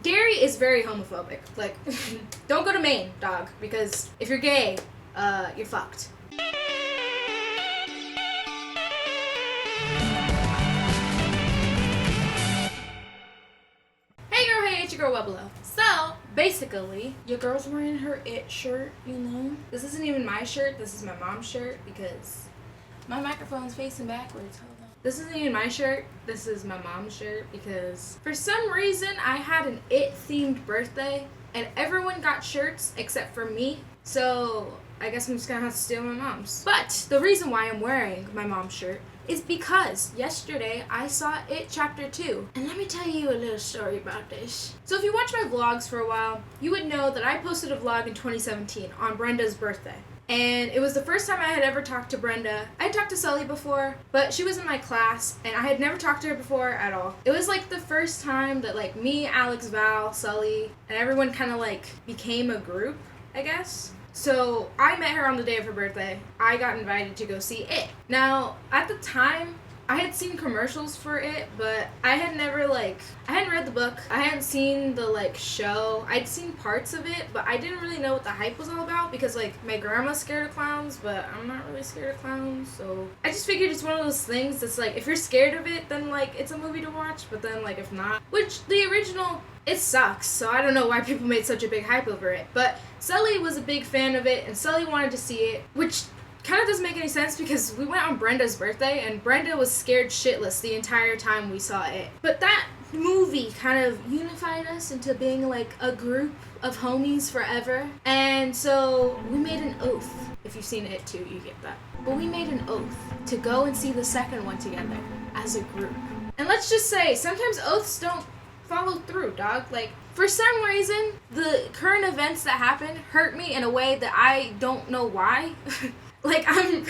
Gary is very homophobic. Like, don't go to Maine, dog, because if you're gay, you're fucked. Hey girl, hey, it's your girl Webalo. So, basically, your girl's wearing her It shirt, you know? This isn't even my shirt, this is my mom's shirt because my microphone's facing backwards. Hold on. This isn't even my shirt, this is my mom's shirt because for some reason I had an It-themed birthday and everyone got shirts except for me. So, I guess I'm just gonna have to steal my mom's. But the reason why I'm wearing my mom's shirt is because yesterday I saw It Chapter 2. And let me tell you a little story about this. So if you watch my vlogs for a while, you would know that I posted a vlog in 2017 on Brenda's birthday. And it was the first time I had ever talked to Brenda. I had talked to Sully before, but she was in my class, and I had never talked to her before at all. It was like the first time that like me, Alex, Val, Sully, and everyone kind of like became a group, I guess. So I met her on the day of her birthday. I got invited to go see It. Now, at the time, I had seen commercials for It, but I had never I hadn't read the book. I hadn't seen the show. I'd seen parts of it, but I didn't really know what the hype was all about because my grandma's scared of clowns, but I'm not really scared of clowns. So I just figured it's one of those things that's if you're scared of it, then it's a movie to watch, but then if not, which the original, it sucks, so I don't know why people made such a big hype over it. But Sully was a big fan of it, and Sully wanted to see it, which kind of doesn't make any sense because we went on Brenda's birthday, and Brenda was scared shitless the entire time we saw it. But that movie kind of unified us into being a group of homies forever. And so we made an oath. If you've seen It too, you get that. But we made an oath to go and see the second one together as a group. And let's just say, sometimes oaths don't follow through, dog. For some reason, the current events that happen hurt me in a way that I don't know why. I'm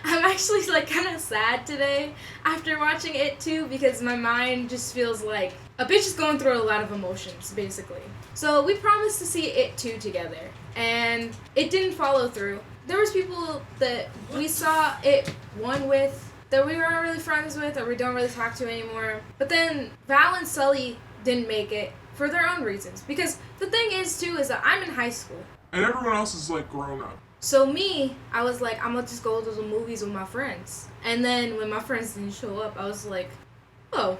actually kind of sad today after watching It too because my mind just feels like a bitch is going through a lot of emotions, basically. So we promised to see It 2 together, and it didn't follow through. There was people that we saw It 1 with that we weren't really friends with or we don't really talk to anymore. But then Val and Sully didn't make it for their own reasons. Because the thing is too is that I'm in high school. And everyone else is grown up. So me, I was I'm gonna just go to the movies with my friends. And then when my friends didn't show up, I was oh.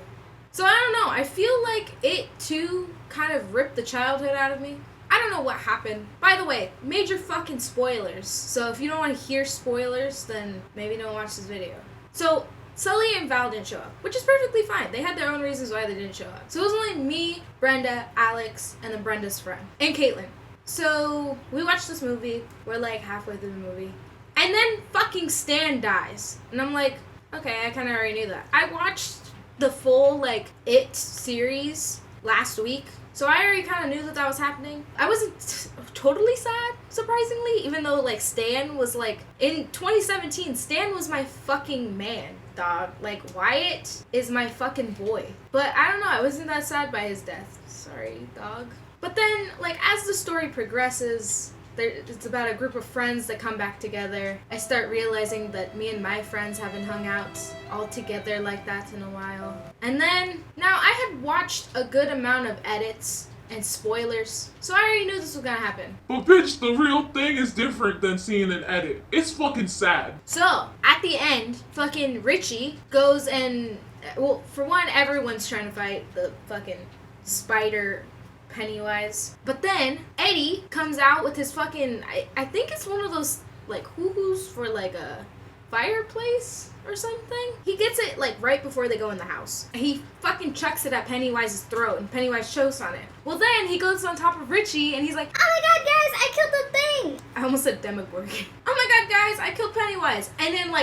So I don't know, I feel like It too kind of ripped the childhood out of me. I don't know what happened. By the way, major fucking spoilers. So if you don't want to hear spoilers, then maybe don't watch this video. So Sully and Val didn't show up, which is perfectly fine. They had their own reasons why they didn't show up. So it was only me, Brenda, Alex, and then Brenda's friend, and Caitlin. So we watched this movie. We're halfway through the movie. And then fucking Stan dies. And I'm okay, I kind of already knew that. I watched the full It series last week. So I already kind of knew that was happening. I wasn't totally sad, surprisingly, even though Stan was in 2017, Stan was my fucking man, dog. Wyatt is my fucking boy. But I don't know, I wasn't that sad by his death. Sorry, dog. But then, as the story progresses, it's about a group of friends that come back together. I start realizing that me and my friends haven't hung out all together like that in a while. And then, now I had watched a good amount of edits and spoilers, so I already knew this was gonna happen. But bitch, the real thing is different than seeing an edit. It's fucking sad. So, at the end, fucking Richie goes and, well, for one, everyone's trying to fight the fucking spider Pennywise. But then Eddie comes out with his fucking, I think it's one of those hoo-hoos for a fireplace or something. He gets it right before they go in the house. He fucking chucks it at Pennywise's throat and Pennywise chokes on it. Well then he goes on top of Richie and he's like, "Oh my god guys, I killed the thing!" I almost said Demogorgon. "Oh my god guys, I killed Pennywise." And then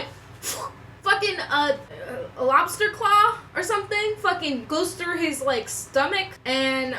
fucking a lobster claw or something fucking goes through his stomach and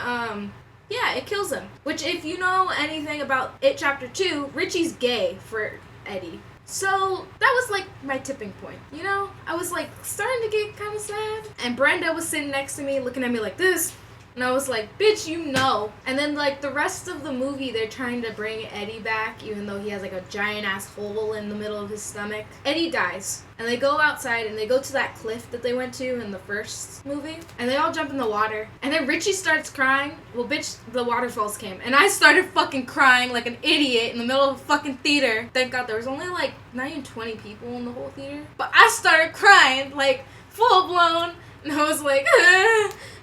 yeah, it kills him. Which, if you know anything about It Chapter 2, Richie's gay for Eddie. So that was my tipping point, you know? I was starting to get kind of sad. And Brenda was sitting next to me looking at me like this. And I was like, bitch, you know. And then, like, the rest of the movie, they're trying to bring Eddie back, even though he has, like, a giant-ass hole in the middle of his stomach. Eddie dies. And they go outside, and they go to that cliff that they went to in the first movie. And they all jump in the water. And then Richie starts crying. Well, bitch, the waterfalls came. And I started fucking crying like an idiot in the middle of a fucking theater. Thank God there was only, like, not even 20 people in the whole theater. But I started crying, like, full-blown. And I was like,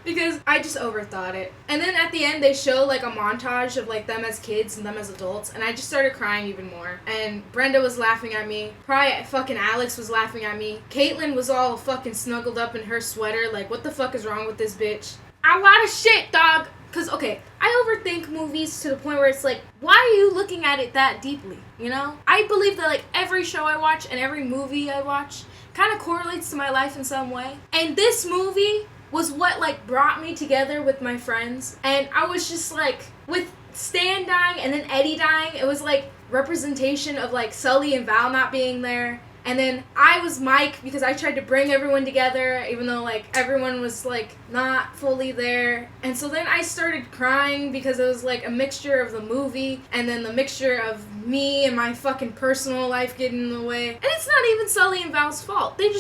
because I just overthought it. And then at the end, they show, like, a montage of, like, them as kids and them as adults. And I just started crying even more. And Brenda was laughing at me. Probably fucking Alex was laughing at me. Caitlin was all fucking snuggled up in her sweater. Like, what the fuck is wrong with this bitch? A lot of shit, dog. Because, okay, I overthink movies to the point where it's like, why are you looking at it that deeply, you know? I believe that, like, every show I watch and every movie I watch kind of correlates to my life in some way. And this movie was what, like, brought me together with my friends. And I was just, like, with Stan dying and then Eddie dying, it was, like, representation of, like, Sully and Val not being there. And then I was Mike because I tried to bring everyone together, even though, like, everyone was, like, not fully there. And so then I started crying because it was, like, a mixture of the movie and then the mixture of me and my fucking personal life getting in the way. And it's not even Sully and Val's fault. They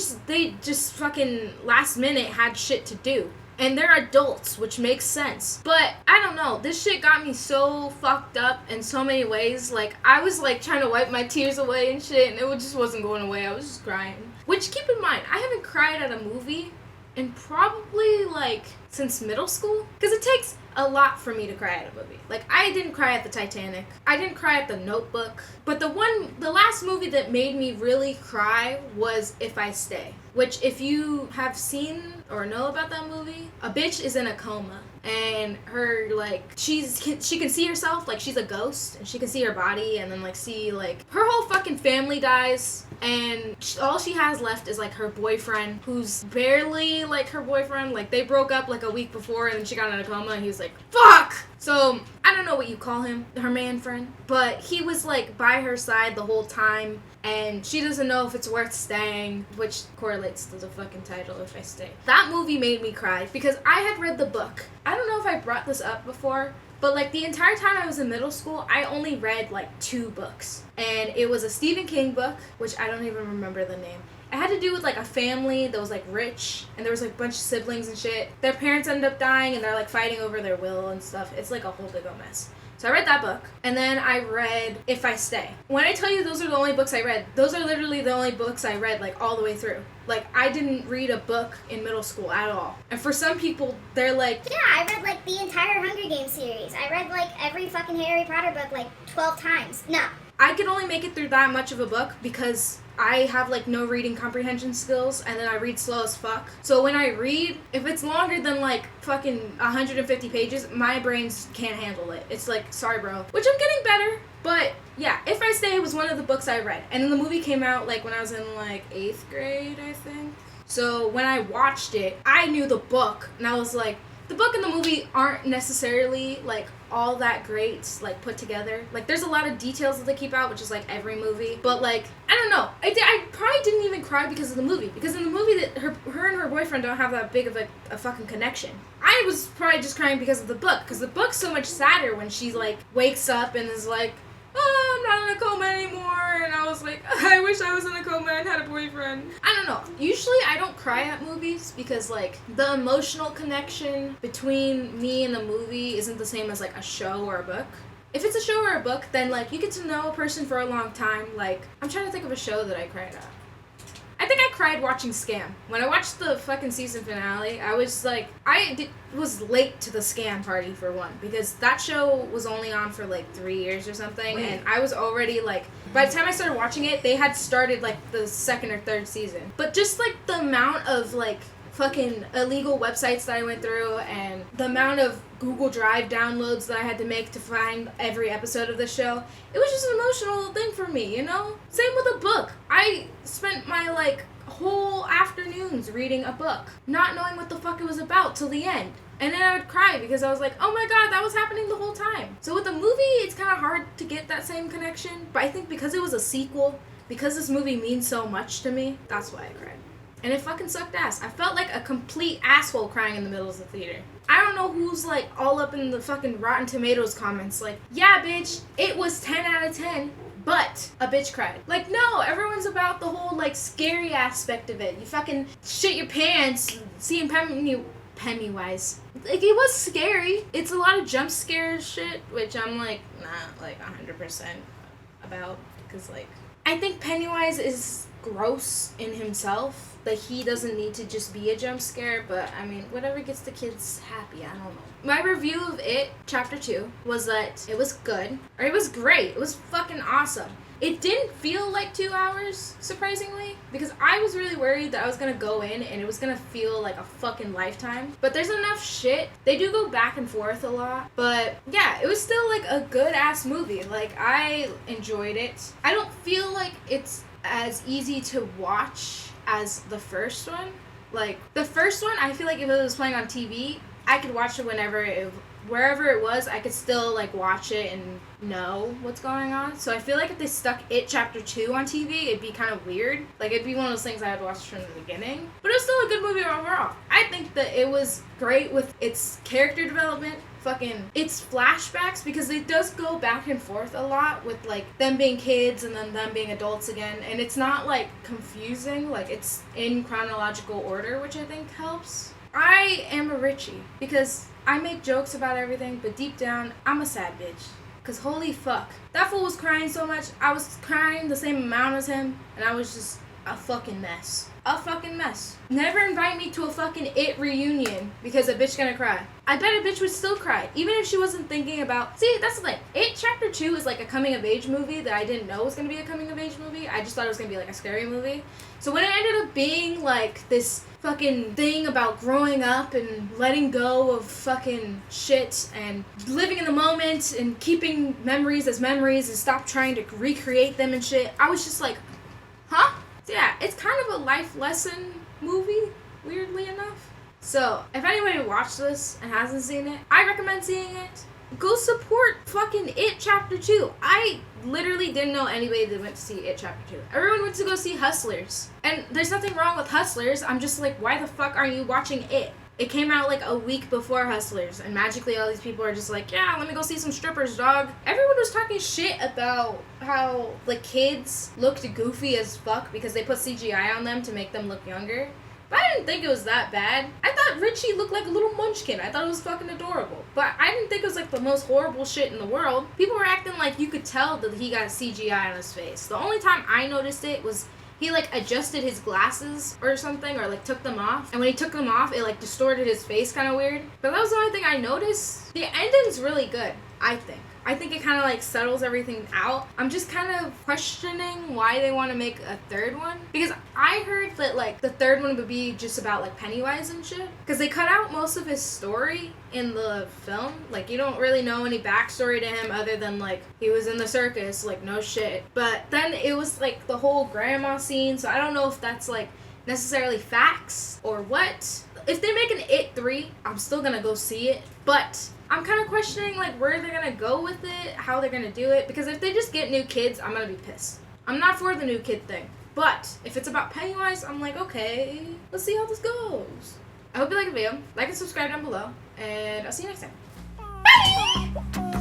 just fucking last minute had shit to do. And they're adults, which makes sense. But, I don't know, this shit got me so fucked up in so many ways. Like, I was, like, trying to wipe my tears away and shit, and it just wasn't going away. I was just crying. Which, keep in mind, I haven't cried at a movie in probably, like, since middle school. Because it takes a lot for me to cry at a movie. Like, I didn't cry at the Titanic. I didn't cry at the Notebook. But the last movie that made me really cry was If I Stay. Which, if you have seen or know about that movie, a bitch is in a coma. And her, like, she can see herself, like, she's a ghost. And she can see her body and then, like, see, like, her whole fucking family dies. And all she has left is, like, her boyfriend, who's barely, like, her boyfriend. Like, they broke up, like, a week before, and then she got in a coma, and he was like, fuck! So, I don't know what you call him, her man friend. But he was, like, by her side the whole time. And she doesn't know if it's worth staying, which correlates to the fucking title, If I Stay. That movie made me cry because I had read the book. I don't know if I brought this up before, but, like, the entire time I was in middle school, I only read, like, 2 books. And it was a Stephen King book, which I don't even remember the name. It had to do with, like, a family that was, like, rich, and there was, like, a bunch of siblings and shit. Their parents ended up dying, and they're, like, fighting over their will and stuff. It's, like, a whole big old mess. So I read that book, and then I read If I Stay. When I tell you those are the only books I read, those are literally the only books I read, like, all the way through. Like, I didn't read a book in middle school at all. And for some people, they're like... Yeah, I read, like, the entire Hunger Games series. I read, like, every fucking Harry Potter book, like, 12 times. No. I could only make it through that much of a book because I have, like, no reading comprehension skills, and then I read slow as fuck. So when I read, if it's longer than, like, fucking 150 pages, my brains can't handle it. It's like, sorry, bro. Which I'm getting better, but yeah, If I Stay was one of the books I read. And then the movie came out, like, when I was in, like, 8th grade, I think. So when I watched it, I knew the book, and I was like, the book and the movie aren't necessarily, like, all that great, like, put together. Like, there's a lot of details that they keep out, which is, like, every movie. But, like, I don't know. I probably didn't even cry because of the movie. Because in the movie, that her and her boyfriend don't have that big of a fucking connection. I was probably just crying because of the book. Because the book's so much sadder when she, like, wakes up and is like, oh, I'm not in a coma anymore. And I was like, I wish I was in a coma and had a boyfriend. I don't know. Usually I don't cry at movies because, like, the emotional connection between me and the movie isn't the same as, like, a show or a book. If it's a show or a book, then, like, you get to know a person for a long time. Like, I'm trying to think of a show that I cried at. I think I cried watching Scam. When I watched the fucking season finale, I was like, was late to the Scam party for one, because that show was only on for like 3 years or something, and I was already like, by the time I started watching it, they had started like the 2nd or 3rd season. But just like the amount of like fucking illegal websites that I went through and the amount of Google Drive downloads that I had to make to find every episode of the show, it was just an emotional thing for me, you know? Same with a book. I spent my, like, whole afternoons reading a book, not knowing what the fuck it was about till the end. And then I would cry because I was like, oh my god, that was happening the whole time. So with a movie, it's kind of hard to get that same connection, but I think because it was a sequel, because this movie means so much to me, that's why I cried. And it fucking sucked ass. I felt like a complete asshole crying in the middle of the theater. I don't know who's like all up in the fucking Rotten Tomatoes comments like, yeah, bitch, it was 10 out of 10. But a bitch cried. Like, no, everyone's about the whole, like, scary aspect of it. You fucking shit your pants seeing Pennywise. Like, it was scary. It's a lot of jump scare shit, which I'm, like, not, like, 100% about. Because, like, I think Pennywise is gross in himself. Like, he doesn't need to just be a jump scare, but, I mean, whatever gets the kids happy, I don't know. My review of It, Chapter 2, was that it was good, or it was great. It was fucking awesome. It didn't feel like 2 hours, surprisingly, because I was really worried that I was gonna go in and it was gonna feel like a fucking lifetime. But there's enough shit. They do go back and forth a lot, but yeah, it was still like a good-ass movie. Like, I enjoyed it. I don't feel like it's as easy to watch as the first one. Like, the first one, I feel like if it was playing on TV, I could watch it wherever it was, I could still, like, watch it and know what's going on. So I feel like if they stuck It Chapter 2 on TV, it'd be kind of weird. Like, it'd be one of those things I would watch from the beginning. But it was still a good movie overall. I think that it was great with its character development, its flashbacks, because it does go back and forth a lot with, like, them being kids and then them being adults again. And it's not, like, confusing. Like, it's in chronological order, which I think helps. I am a Richie because I make jokes about everything, but deep down, I'm a sad bitch. Because holy fuck. That fool was crying so much, I was crying the same amount as him, and I was just a fucking mess. A fucking mess. Never invite me to a fucking It reunion because a bitch gonna cry. I bet a bitch would still cry, even if she wasn't thinking about... See, that's the thing. It Chapter 2 is like a coming-of-age movie that I didn't know was gonna be a coming-of-age movie. I just thought it was gonna be like a scary movie. So when it ended up being like this fucking thing about growing up and letting go of fucking shit and living in the moment and keeping memories as memories and stop trying to recreate them and shit, I was just like, huh? So yeah, it's kind of a life lesson movie, weirdly enough. So, if anybody watched this and hasn't seen it, I recommend seeing it. Go support fucking It Chapter 2. I literally didn't know anybody that went to see It Chapter 2. Everyone went to go see Hustlers. And there's nothing wrong with Hustlers. I'm just like, why the fuck are you watching It? It came out like a week before Hustlers, and magically all these people are just like, yeah, let me go see some strippers, dog. Everyone was talking shit about how, like, kids looked goofy as fuck because they put CGI on them to make them look younger. But I didn't think it was that bad. I thought Richie looked like a little munchkin. I thought it was fucking adorable. But I didn't think it was like the most horrible shit in the world. People were acting like you could tell that he got CGI on his face. The only time I noticed it was he, like, adjusted his glasses or something, or, like, took them off. And when he took them off, it, like, distorted his face kind of weird. But that was the only thing I noticed. The ending's really good, I think. I think it kind of, like, settles everything out. I'm just kind of questioning why they want to make a third one. Because I heard that, like, the third one would be just about, like, Pennywise and shit. Because they cut out most of his story in the film. Like, you don't really know any backstory to him other than, like, he was in the circus. Like, no shit. But then it was, like, the whole grandma scene. So I don't know if that's, like, necessarily facts or what. If they make an It 3, I'm still gonna go see it. But I'm kind of questioning, like, where they're gonna go with it, how they're gonna do it, because if they just get new kids, I'm gonna be pissed. I'm not for the new kid thing. But if it's about Pennywise, I'm like, okay, let's see how this goes. I hope you like the video. Like and subscribe down below, and I'll see you next time. Bye!